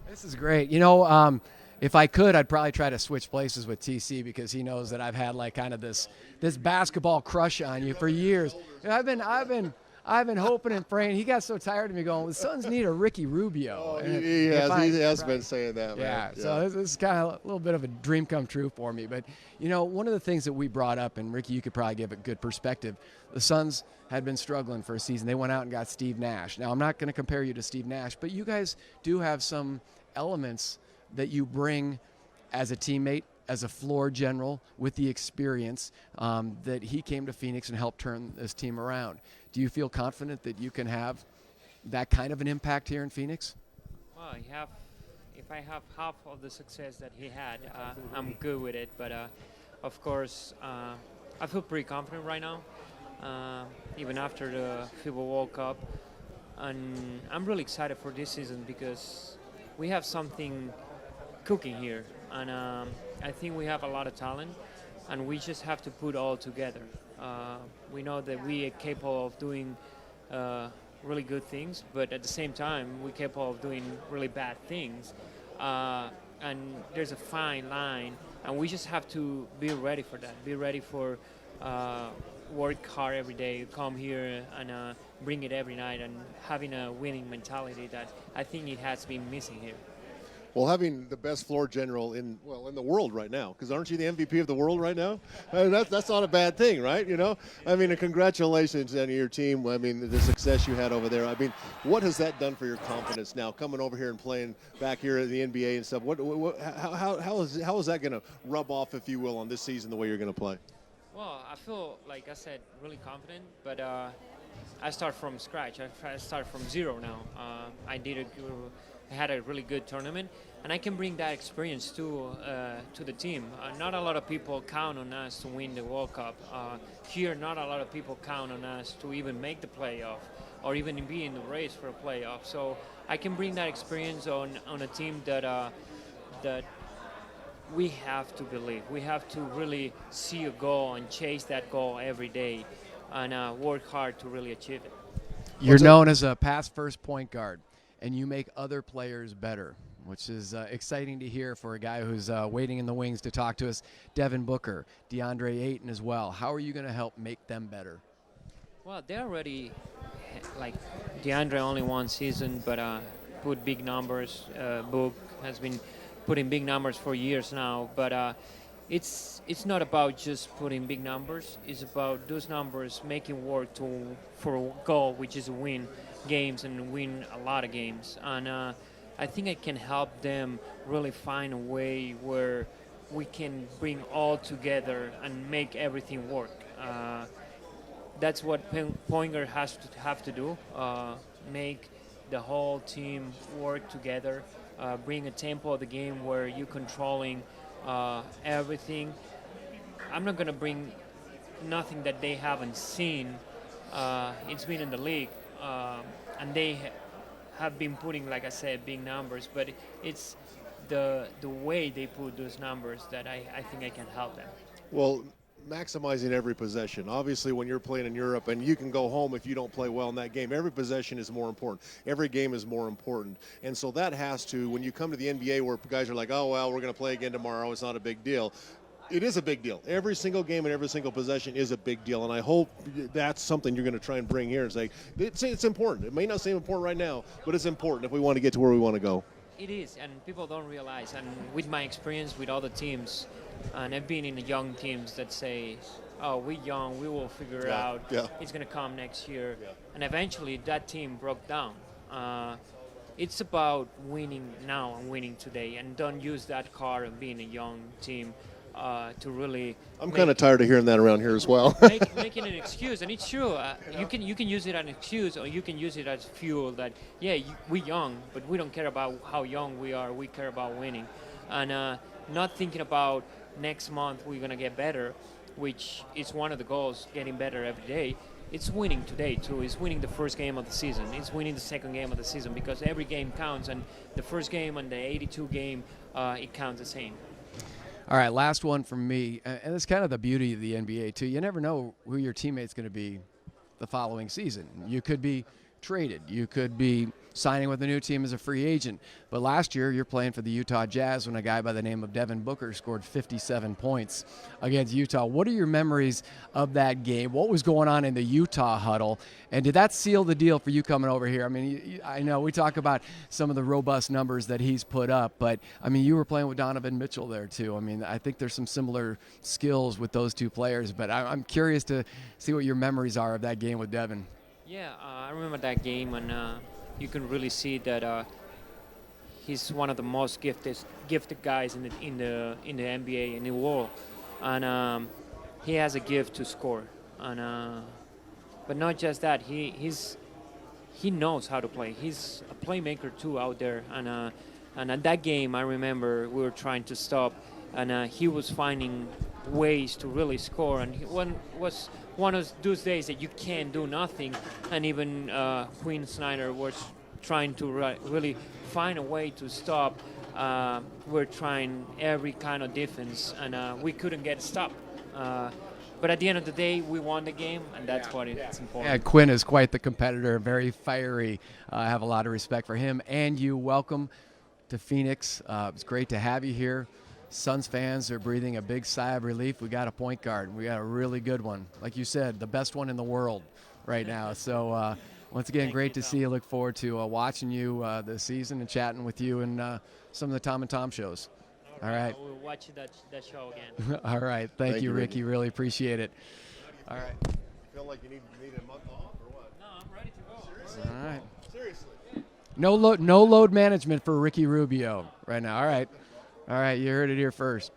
This is great. If I could, I'd probably try to switch places with TC because he knows that I've had like kind of this basketball crush on you for years. And I've been hoping and praying. He got so tired of me going, the Suns need a Ricky Rubio. Oh, he has been saying that, man. Yeah, so this is kind of a little bit of a dream come true for me. But, one of the things that we brought up, and Ricky, you could probably give a good perspective, the Suns had been struggling for a season. They went out and got Steve Nash. Now, I'm not going to compare you to Steve Nash, but you guys do have some elements that you bring as a teammate, as a floor general, with the experience that he came to Phoenix and helped turn this team around. Do you feel confident that you can have that kind of an impact here in Phoenix? Well, if I have half of the success that he had, I'm good with it. But of course, I feel pretty confident right now, even after the FIBA World Cup. And I'm really excited for this season because we have something cooking here. And I think we have a lot of talent, and we just have to put all together. We know that we are capable of doing really good things, but at the same time, we're capable of doing really bad things. And there's a fine line, and we just have to be ready for that. Be ready for work hard every day, come here and bring it every night, and having a winning mentality that I think it has been missing here. Well, having the best floor general in the world right now, because aren't you the MVP of the world right now? I mean, that's not a bad thing, right? I mean, congratulations on your team. I mean, the success you had over there. I mean, what has that done for your confidence now, coming over here and playing back here in the NBA and stuff? How is that going to rub off, if you will, on this season, the way you're going to play? Well, I feel, like I said, really confident, but I start from scratch. I start from zero now. I had a really good tournament, and I can bring that experience to the team. Not a lot of people count on us to win the World Cup. Here, not a lot of people count on us to even make the playoff or even be in the race for a playoff. So I can bring that experience on a team that we have to believe. We have to really see a goal and chase that goal every day and work hard to really achieve it. You're known as a pass-first point guard, and you make other players better, which is exciting to hear for a guy who's waiting in the wings to talk to us. Devin Booker, DeAndre Ayton as well. How are you going to help make them better? Well, they're already, like, DeAndre only one season, but put big numbers. Book has been putting big numbers for years now, but it's not about just putting big numbers. It's about those numbers making work for a goal, which is to win games and win a lot of games. And I think I can help them really find a way where we can bring all together and make everything work. That's what point guard has to have to do. Make the whole team work together. Bring a tempo of the game where you're controlling everything. I'm not going to bring nothing that they haven't seen. It's been in the league, and they have been putting, like I said, big numbers, but it's the way they put those numbers that I think I can help them. Well, maximizing every possession. Obviously, when you're playing in Europe and you can go home if you don't play well in that game, every possession is more important. Every game is more important. And so that has to, when you come to the NBA where guys are like, oh, well, we're going to play again tomorrow, it's not a big deal. It is a big deal. Every single game and every single possession is a big deal, and I hope that's something you're going to try and bring here and say, it's important. It may not seem important right now, but it's important if we want to get to where we want to go. It is, and people don't realize, and with my experience with other teams, and I've been in the young teams that say, oh, we're young, we will figure it out, it's going to come next year, and eventually that team broke down. It's about winning now and winning today, and don't use that card of being a young team to really. I'm kind of tired of hearing that around here as well. Making an excuse, and it's true. You can use it as an excuse, or you can use it as fuel. That we're young, but we don't care about how young we are. We care about winning, and not thinking about next month we're gonna get better, which is one of the goals, getting better every day. It's winning today too. It's winning the first game of the season. It's winning the second game of the season, because every game counts, and the first game and the 82 game, it counts the same. All right, last one from me, and it's kind of the beauty of the NBA too. You never know who your teammate's going to be the following season. You could be traded. You could be signing with a new team as a free agent. But last year, you're playing for the Utah Jazz when a guy by the name of Devin Booker scored 57 points against Utah. What are your memories of that game? What was going on in the Utah huddle? And did that seal the deal for you coming over here? I mean, I know we talk about some of the robust numbers that he's put up, but, I mean, you were playing with Donovan Mitchell there, too. I mean, I think there's some similar skills with those two players, but I'm curious to see what your memories are of that game with Devin. Yeah, I remember that game, and you can really see that he's one of the most gifted guys in the NBA in the world, and he has a gift to score. And but not just that, he knows how to play. He's a playmaker too out there. And at that game, I remember we were trying to stop, and he was finding ways to really score. And was one of those days that you can't do nothing. And even Quinn Snyder was trying to really find a way to stop. We're trying every kind of defense, and we couldn't get stopped. But at the end of the day, we won the game, and that's what it's important. Yeah, Quinn is quite the competitor, very fiery. I have a lot of respect for him. And you, welcome to Phoenix. It's great to have you here. Suns fans are breathing a big sigh of relief. We got a point guard. We got a really good one. Like you said, the best one in the world right now. So once again, great to see you. Look forward to watching you this season and chatting with you in some of the Tom and Tom shows. All right. We'll watch that show again. All right. Thank you, Ricky. Really appreciate it. All right. You feel like you need a month off or what? No, I'm ready to go. Seriously? All right. Seriously? No load management for Ricky Rubio right now. All right. You heard it here first.